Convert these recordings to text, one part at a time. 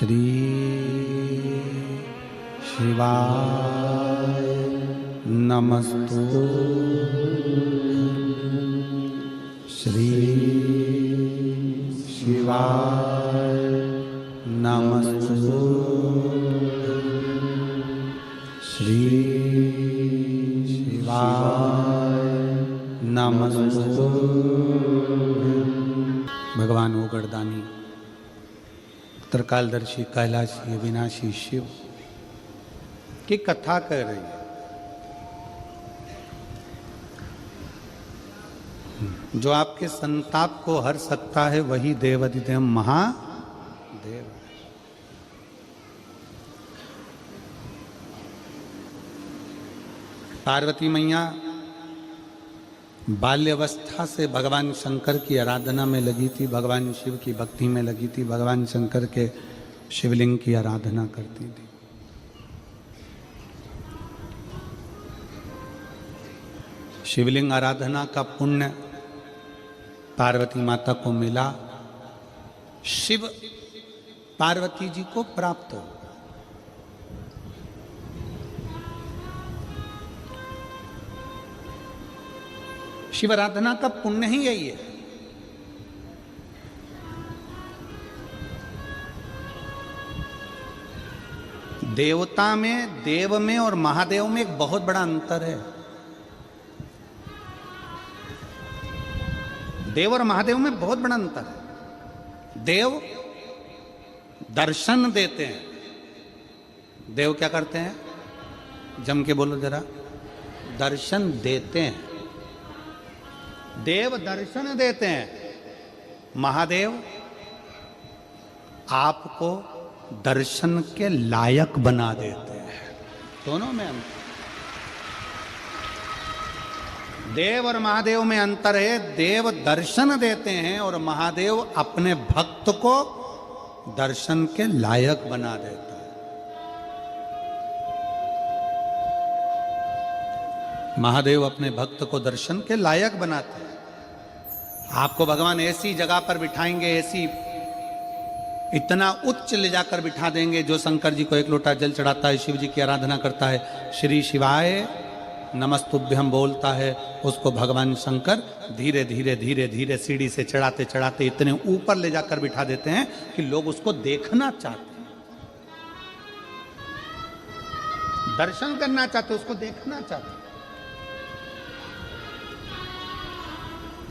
श्री शिवाय नमस्तु। श्री शिवाय नमस्तु। श्री शिवाय नमस्तु। भगवान ओगरदानी त्रिकालदर्शी कैलाशी अविनाशी शिव की कथा कर रही है। जो आपके संताप को हर सकता है वही देवाधिदेव महादेव। पार्वती मैया बाल्यावस्था से भगवान शंकर की आराधना में लगी थी, भगवान शिव की भक्ति में लगी थी, भगवान शंकर के शिवलिंग की आराधना करती थी। शिवलिंग आराधना का पुण्य पार्वती माता को मिला, शिव पार्वती जी को प्राप्त हो। शिव आराधना का पुण्य ही यही है। देवता में, देव में और महादेव में एक बहुत बड़ा अंतर है। देव और महादेव में बहुत बड़ा अंतर है। देव दर्शन देते हैं। देव क्या करते हैं? जम के बोलो जरा। दर्शन देते हैं। देव दर्शन देते हैं। महादेव आपको दर्शन के लायक बना देते हैं। दोनों में अंतर। देव और महादेव में अंतर है। देव दर्शन देते हैं और महादेव अपने भक्त को दर्शन के लायक बना देता है। महादेव अपने भक्त को दर्शन के लायक बनाते हैं। आपको भगवान ऐसी जगह पर बिठाएंगे, ऐसी इतना उच्च ले जाकर बिठा देंगे। जो शंकर जी को एक लोटा जल चढ़ाता है, शिव जी की आराधना करता है, श्री शिवाय नमस्तुभ्यम बोलता है, उसको भगवान शंकर धीरे धीरे धीरे धीरे सीढ़ी से चढ़ाते चढ़ाते इतने ऊपर ले जाकर बिठा देते हैं कि लोग उसको देखना चाहते हैं, दर्शन करना चाहते, उसको देखना चाहते।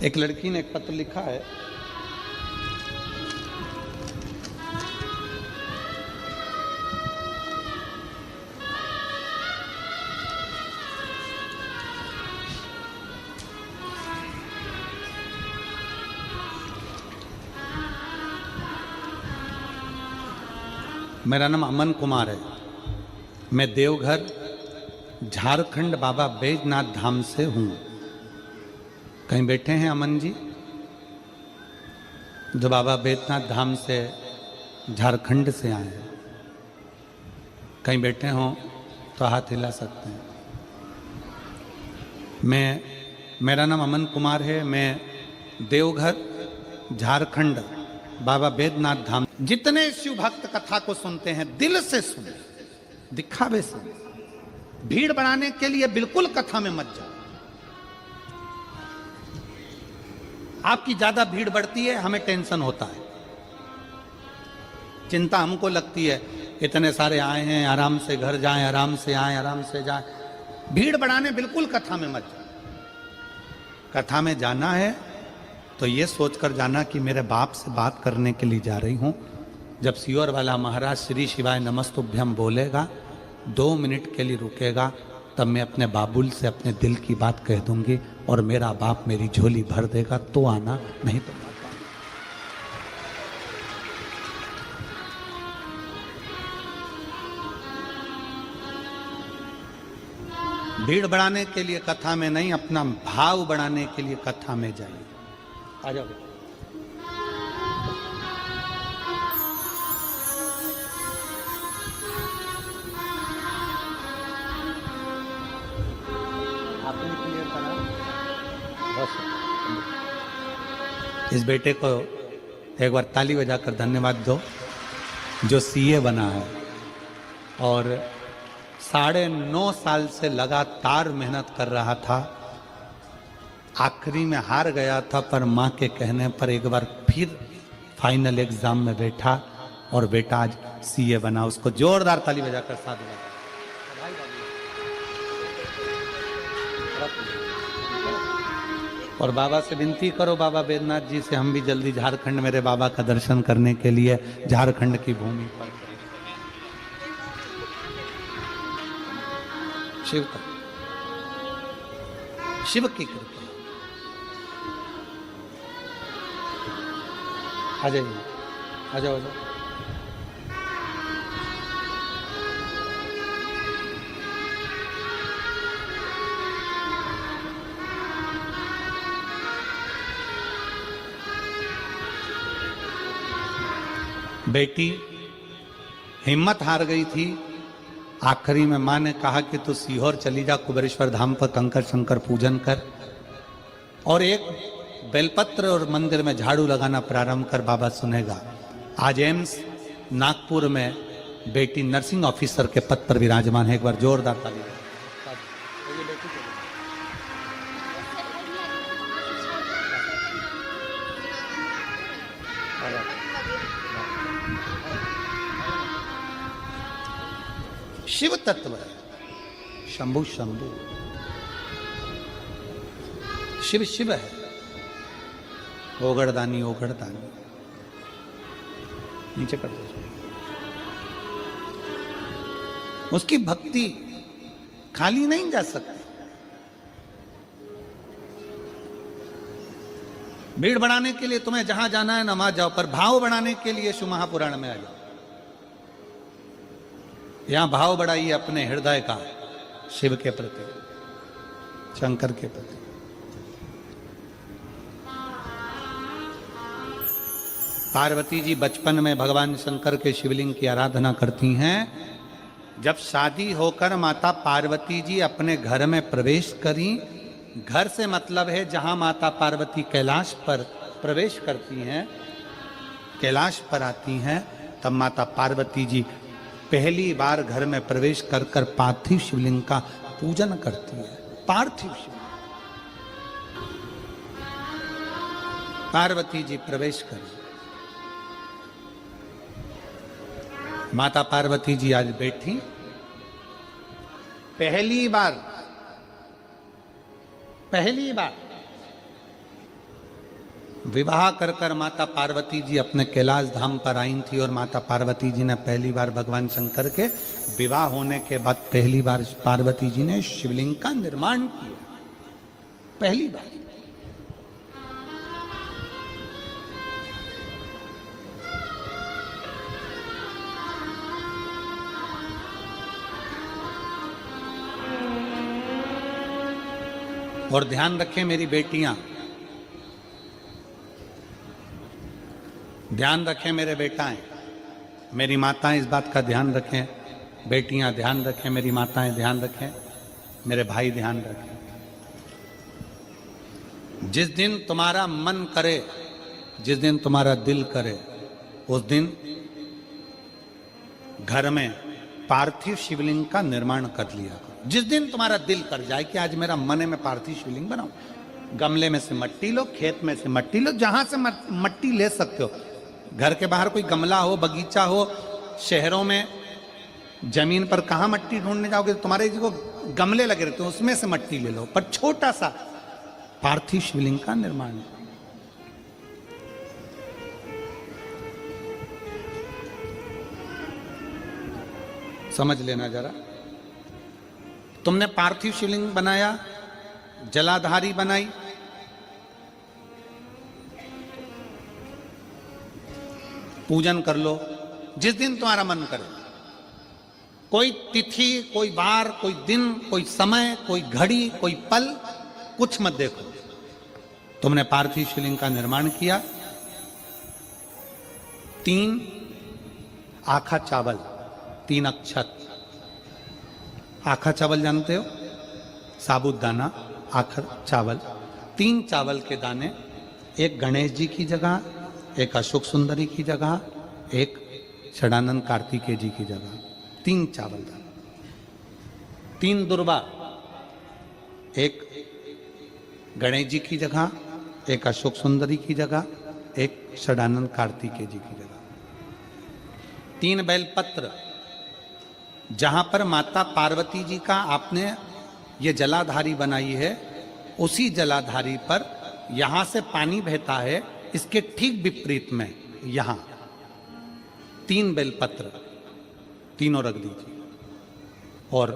एक लड़की ने एक पत्र लिखा है। मेरा नाम अमन कुमार है। मैं देवघर झारखंड बाबा बैजनाथ धाम से हूँ। कहीं बैठे हैं अमन जी? जो बाबा बैजनाथ धाम से झारखंड से आए हैं, कहीं बैठे हों तो हाथ हिला सकते हैं। मेरा नाम अमन कुमार है। मैं देवघर झारखंड बाबा बैजनाथ धाम। जितने शिव भक्त कथा को सुनते हैं दिल से सुने, दिखावे से। भीड़ बढ़ाने के लिए बिल्कुल कथा में मत जाओ। आपकी ज्यादा भीड़ बढ़ती है, हमें टेंशन होता है, चिंता हमको लगती है। इतने सारे आए हैं, आराम से घर जाएं, आराम से आएं, आराम से जाएं। भीड़ बढ़ाने बिल्कुल कथा में मत जाओ। कथा में जाना है तो ये सोचकर जाना कि मेरे बाप से बात करने के लिए जा रही हूं। जब सियोर वाला महाराज श्री शिवाय नमस्तुभ्यम बोलेगा, 2 मिनट के लिए रुकेगा, तब मैं अपने बाबुल से अपने दिल की बात कह दूंगी और मेरा बाप मेरी झोली भर देगा, तो आना, नहीं तो मत आना। भीड़ बढ़ाने के लिए कथा में नहीं, अपना भाव बढ़ाने के लिए कथा में जाइए। आ जाओ। आपने क्लियर करा? इस बेटे को एक बार ताली बजाकर धन्यवाद दो। जो सीए बना है और 9.5 साल से लगातार मेहनत कर रहा था, आखिरी में हार गया था, पर माँ के कहने पर एक बार फिर फाइनल एग्जाम में बैठा और बेटा आज सीए बना। उसको जोरदार ताली बजाकर साथ दिया। और बाबा से विनती करो, बाबा बैद्यनाथ जी से, हम भी जल्दी झारखंड मेरे बाबा का दर्शन करने के लिए झारखंड की भूमि पर। शिव का, शिव की कृपा। आ जाइए, आ जाओ, आ जाओ। बेटी हिम्मत हार गई थी। आखिरी में मां ने कहा कि तू सीहोर चली जा, कुबेरेश्वर धाम पर कंकर शंकर पूजन कर और एक बेलपत्र और मंदिर में झाड़ू लगाना प्रारंभ कर, बाबा सुनेगा। आज एम्स नागपुर में बेटी नर्सिंग ऑफिसर के पद पर विराजमान है। एक बार जोरदार ताली। शिव तत्व है, शंभु शंभु, शिव शिव है, ओगड़दानी ओगड़दानी। नीचे कर दो। उसकी भक्ति खाली नहीं जा सकती। भीड़ बढ़ाने के लिए तुम्हें जहां जाना है नमाज जाओ, पर भाव बढ़ाने के लिए शिव महापुराण में आ जाओ। यहां भाव बढ़ाइए अपने हृदय का, शिव के प्रति, शंकर के प्रति। पार्वती जी बचपन में भगवान शंकर के शिवलिंग की आराधना करती हैं। जब शादी होकर माता पार्वती जी अपने घर में प्रवेश करी, घर से मतलब है जहां माता पार्वती कैलाश पर प्रवेश करती हैं, कैलाश पर आती हैं, तब माता पार्वती जी पहली बार घर में प्रवेश कर कर पार्थिव शिवलिंग का पूजन करती है। पार्थिव शिवलिंग पार्वती जी प्रवेश कर, माता पार्वती जी आज बैठी, पहली बार विवाह कर कर माता पार्वती जी अपने कैलाश धाम पर आई थी। और माता पार्वती जी ने पहली बार भगवान शंकर के विवाह होने के बाद पहली बार पार्वती जी ने शिवलिंग का निर्माण किया, पहली बार। और ध्यान रखें मेरी बेटियां, ध्यान रखें मेरे बेटाएं, मेरी माताएं इस बात का ध्यान रखें, बेटियां ध्यान रखें, मेरी माताएं ध्यान रखें, मेरे भाई ध्यान रखें। जिस दिन तुम्हारा मन करे, जिस दिन तुम्हारा दिल करे, उस दिन घर में पार्थिव शिवलिंग का निर्माण कर लिया करो। जिस दिन तुम्हारा दिल कर जाए कि आज मेरा मन है मैं पार्थिव शिवलिंग बनाऊं, गमले में से मट्टी लो, खेत में से मट्टी लो, जहां से मट्टी ले सकते हो। घर के बाहर कोई गमला हो, बगीचा हो, शहरों में जमीन पर कहां मट्टी ढूंढने जाओगे, तो तुम्हारे जो गमले लगे रहते हैं उसमें से मट्टी ले लो, पर छोटा सा पार्थिव शिवलिंग का निर्माण। समझ लेना जरा, तुमने पार्थिव शिवलिंग बनाया, जलाधारी बनाई, पूजन कर लो जिस दिन तुम्हारा मन करे। कोई तिथि, कोई बार, कोई दिन, कोई समय, कोई घड़ी, कोई पल, कुछ मत देखो। तुमने पार्थिव शिवलिंग का निर्माण किया। 3 आखा चावल, 3 अक्षत। आखा चावल जानते हो, साबुदाना, आखा चावल, 3 चावल के दाने, एक गणेश जी की जगह, एक अशोक सुंदरी की जगह, एक षडानंद कार्तिकेय जी की जगह, 3 चावल दाल, 3 दुर्वा, एक गणेश जी की जगह, एक अशोक सुंदरी की जगह, एक षडानंद कार्तिकेय जी की जगह, 3 बेलपत्र, जहां पर माता पार्वती जी का आपने ये जलाधारी बनाई है, उसी जलाधारी पर यहां से पानी बहता है, इसके ठीक विपरीत में यहां 3 बेलपत्र, तीनों रख दीजिए। और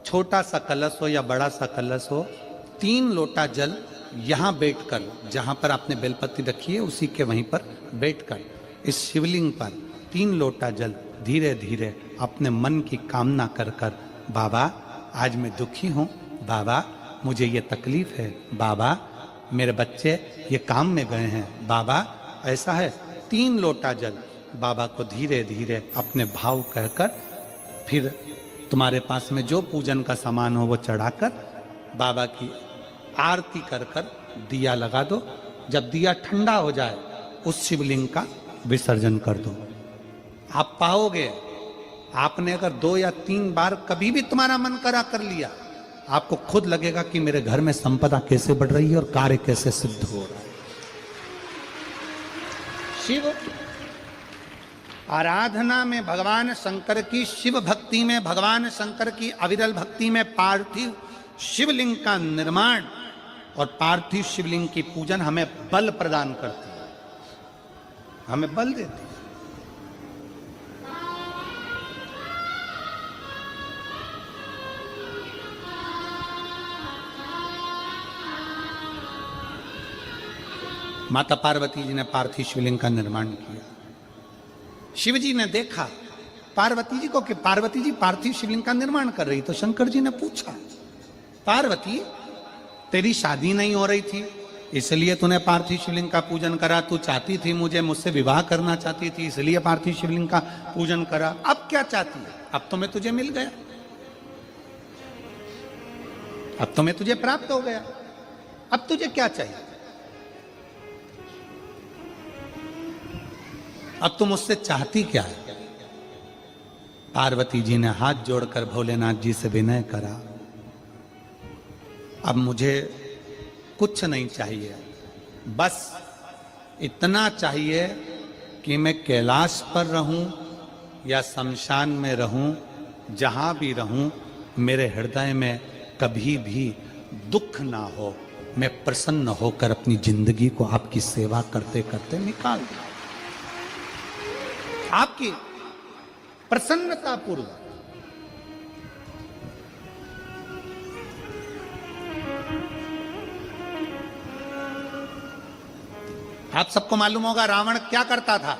छोटा सा कलश हो या बड़ा सा कलश हो, 3 लोटा जल यहां बैठकर, जहां पर आपने बेलपत्ती रखी है उसी के वहीं पर बैठकर इस शिवलिंग पर 3 लोटा जल धीरे धीरे अपने मन की कामना कर कर, बाबा आज मैं दुखी हूं, बाबा मुझे ये तकलीफ है, बाबा मेरे बच्चे ये काम में गए हैं, बाबा ऐसा है, 3 लोटा जल बाबा को धीरे धीरे अपने भाव कहकर, फिर तुम्हारे पास में जो पूजन का सामान हो वो चढ़ाकर बाबा की आरती कर कर दिया लगा दो। जब दिया ठंडा हो जाए उस शिवलिंग का विसर्जन कर दो। आप पाओगे, आपने अगर 2 या 3 बार कभी भी तुम्हारा मन करा कर लिया, आपको खुद लगेगा कि मेरे घर में संपदा कैसे बढ़ रही है और कार्य कैसे सिद्ध हो रहा है। शिव आराधना में भगवान शंकर की, शिव भक्ति में भगवान शंकर की अविरल भक्ति में पार्थिव शिवलिंग का निर्माण और पार्थिव शिवलिंग की पूजन हमें बल प्रदान करती है, हमें बल देती है। माता पार्वती जी ने पार्थिव शिवलिंग का निर्माण किया। शिव जी ने देखा पार्वती जी को कि पार्वती जी पार्थिव शिवलिंग का निर्माण कर रही, तो शंकर जी ने पूछा, पार्वती तेरी शादी नहीं हो रही थी इसलिए तूने पार्थिव शिवलिंग का पूजन करा, तू चाहती थी मुझसे विवाह करना चाहती थी इसलिए पार्थिव शिवलिंग का पूजन करा, अब क्या चाहती है? अब तो मैं तुझे मिल गया, अब तो मैं तुझे प्राप्त हो गया, अब तुझे क्या चाहिए? अब तुम मुझसे चाहती क्या है? पार्वती जी ने हाथ जोड़कर भोलेनाथ जी से विनय करा, अब मुझे कुछ नहीं चाहिए, बस इतना चाहिए कि मैं कैलाश पर रहूं या शमशान में रहूं, जहां भी रहूं मेरे हृदय में कभी भी दुख ना हो, मैं प्रसन्न होकर अपनी जिंदगी को आपकी सेवा करते करते निकाल दूं, आपकी प्रसन्नता पूर्वक। आप सबको मालूम होगा रावण क्या करता था।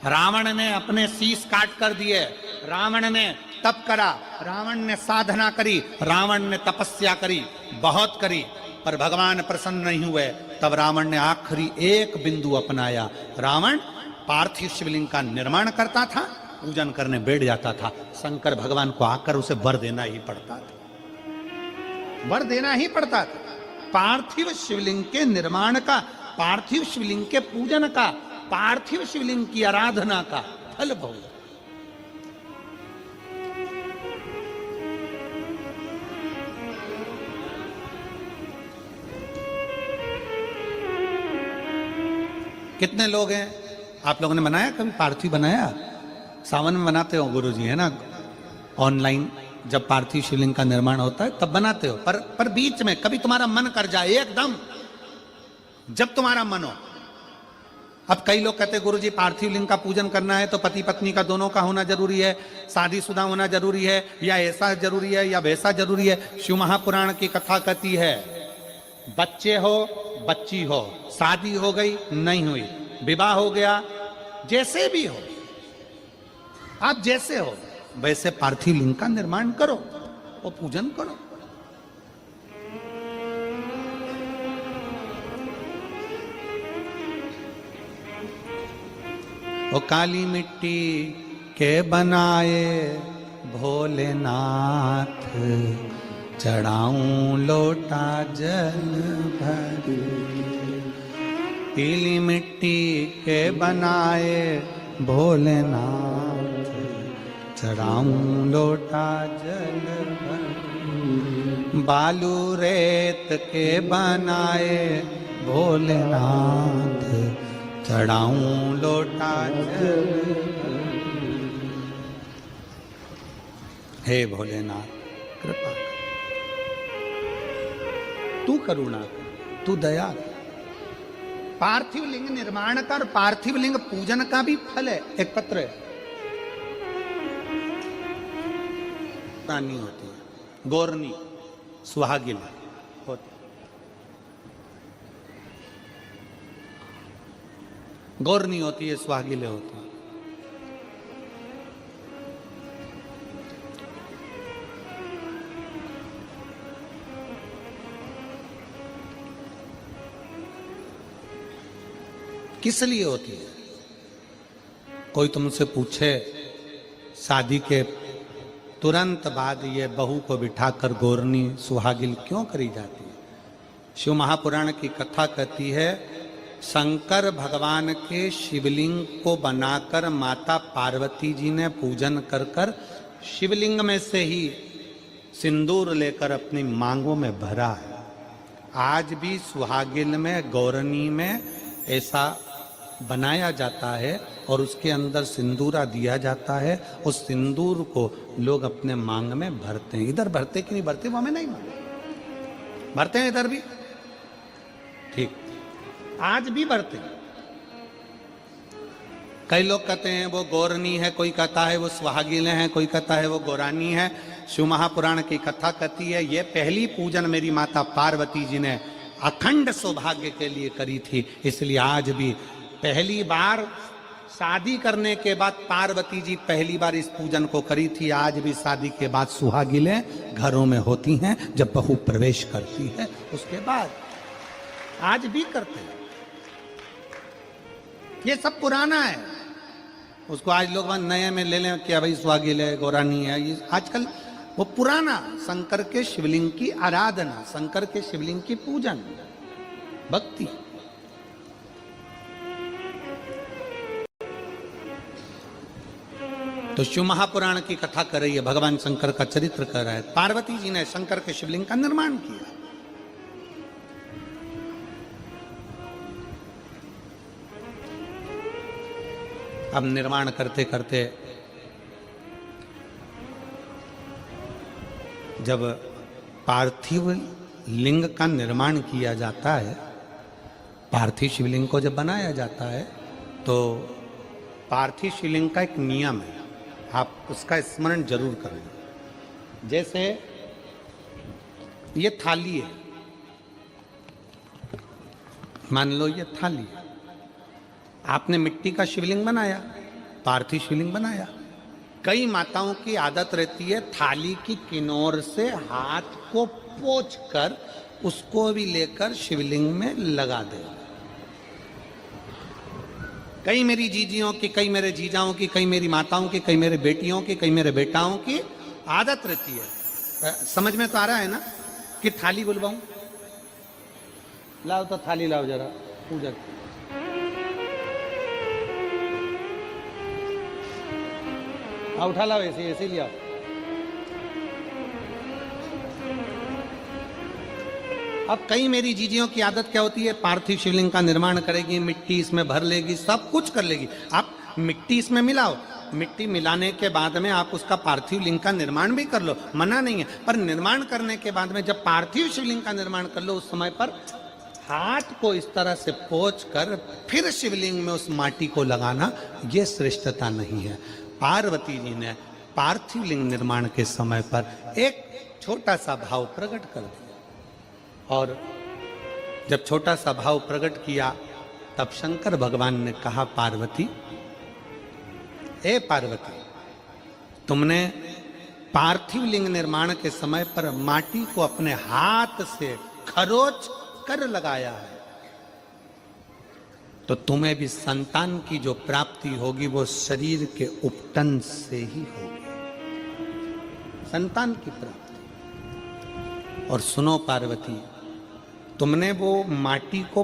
रावण ने अपने शीश काट कर दिए, रावण ने तप करा, रावण ने साधना करी, रावण ने तपस्या करी, बहुत करी, पर भगवान प्रसन्न नहीं हुए। तब रावण ने आखिरी एक बिंदु अपनाया। रावण पार्थिव शिवलिंग का निर्माण करता था, पूजन करने बैठ जाता था, शंकर भगवान को आकर उसे वर देना ही पड़ता था, वर देना ही पड़ता था। पार्थिव शिवलिंग के निर्माण का, पार्थिव शिवलिंग के पूजन का, पार्थिव शिवलिंग की आराधना का फल भोग। कितने लोग हैं, आप लोगों ने बनाया कभी पार्थिव? बनाया? सावन में बनाते हो गुरुजी, है ना, ऑनलाइन जब पार्थिव शिवलिंग का निर्माण होता है तब बनाते हो, पर बीच में कभी तुम्हारा मन कर जाए, एकदम जब तुम्हारा मन हो। अब कई लोग कहते हैं गुरुजी पार्थिव लिंग का पूजन करना है तो पति पत्नी का दोनों का होना जरूरी है, शादीशुदा होना जरूरी है, या ऐसा जरूरी है या वैसा जरूरी है। शिव महापुराण की कथा कहती है बच्चे हो बच्ची हो, शादी हो गई नहीं हुई, विवाह हो गया, जैसे भी हो, आप जैसे हो वैसे पार्थिव लिंग का निर्माण करो और पूजन करो। वो काली मिट्टी के बनाए भोलेनाथ, चढ़ाऊं लोटा जल भरी। पीली मिट्टी के बनाए भोलेनाथ चढ़ाऊं लोटा जल भर। बालू रेत के बनाए भोलेनाथ चढ़ाऊं लोटा जल भर। हे भोलेनाथ कृपा कर, तू करुणा कर, तू दया कर। पार्थिव लिंग निर्माण का और पार्थिव लिंग पूजन का भी फल है। एक पत्र है, रानी होती है, गोरनी सुहागिन होती, गोरनी होती है, सुहागिले होती है। किस लिए होती है? कोई तुमसे पूछे शादी के तुरंत बाद ये बहू को बिठाकर गोरनी सुहागिल क्यों करी जाती है? शिव महापुराण की कथा कहती है, शंकर भगवान के शिवलिंग को बनाकर माता पार्वती जी ने पूजन कर कर शिवलिंग में से ही सिंदूर लेकर अपनी मांगों में भरा है। आज भी सुहागिल में, गौरनी में ऐसा बनाया जाता है और उसके अंदर सिंदूरा दिया जाता है। उस सिंदूर को लोग अपने मांग में भरते हैं। इधर भरते कि नहीं भरते वो हमें नहीं मालूम, भरते हैं इधर भी, ठीक, आज भी भरते हैं। कई लोग कहते हैं वो गौरनी है, कोई कहता है वो सुहागिले हैं, कोई कहता है वो गौरानी है। शिव महापुराण की कथा कहती है, ये पहली पूजन मेरी माता पार्वती जी ने अखंड सौभाग्य के लिए करी थी, इसलिए आज भी पहली बार शादी करने के बाद पार्वती जी पहली बार इस पूजन को करी थी। आज भी शादी के बाद सुहागिलें घरों में होती हैं, जब बहू प्रवेश करती है उसके बाद आज भी करते हैं। ये सब पुराना है, उसको आज लोग नए में ले लें कि भाई सुहागिल है, गौरानी है। ये आजकल वो पुराना शंकर के शिवलिंग की आराधना, शंकर के शिवलिंग की पूजन, भक्ति। तो शिव महापुराण की कथा कर रही है, भगवान शंकर का चरित्र कर रहा है। पार्वती जी ने शंकर के शिवलिंग का निर्माण किया। अब निर्माण करते करते जब पार्थिव लिंग का निर्माण किया जाता है, पार्थिव शिवलिंग को जब बनाया जाता है, तो पार्थिव शिवलिंग का एक नियम है, आप उसका स्मरण जरूर करें। जैसे ये थाली है, मान लो ये थाली है, आपने मिट्टी का शिवलिंग बनाया, पार्थिव शिवलिंग बनाया। कई माताओं की आदत रहती है थाली की किनार से हाथ को पोंछकर उसको भी लेकर शिवलिंग में लगा दे। कई मेरी जीजियों की, कई मेरे जीजाओं की, कई मेरी माताओं की, कई मेरे बेटियों की, कई मेरे बेटाओं की आदत रहती है। समझ में तो आ रहा है ना कि थाली बुलवाऊं? लाओ तो थाली लाओ जरा, पूजा उठा लाओ, ऐसे ऐसे लिया। अब कई मेरी जीजियों की आदत क्या होती है, पार्थिव शिवलिंग का निर्माण करेगी, मिट्टी इसमें भर लेगी, सब कुछ कर लेगी। आप मिट्टी इसमें मिलाओ, मिट्टी मिलाने के बाद में आप उसका पार्थिव लिंग का निर्माण भी कर लो, मना नहीं है। पर निर्माण करने के बाद में जब पार्थिव शिवलिंग का निर्माण कर लो, उस समय पर हाथ को इस तरह से पोंछ कर फिर शिवलिंग में उस माटी को लगाना, ये श्रेष्ठता नहीं है। पार्वती जी ने पार्थिव लिंग निर्माण के समय पर एक छोटा सा भाव प्रकट कर दिया, और जब छोटा सा भाव प्रकट किया तब शंकर भगवान ने कहा, पार्वती, ए पार्वती, तुमने पार्थिव लिंग निर्माण के समय पर माटी को अपने हाथ से खरोच कर लगाया है, तो तुम्हें भी संतान की जो प्राप्ति होगी वो शरीर के उपटन से ही होगी, संतान की प्राप्ति। और सुनो पार्वती, तुमने वो माटी को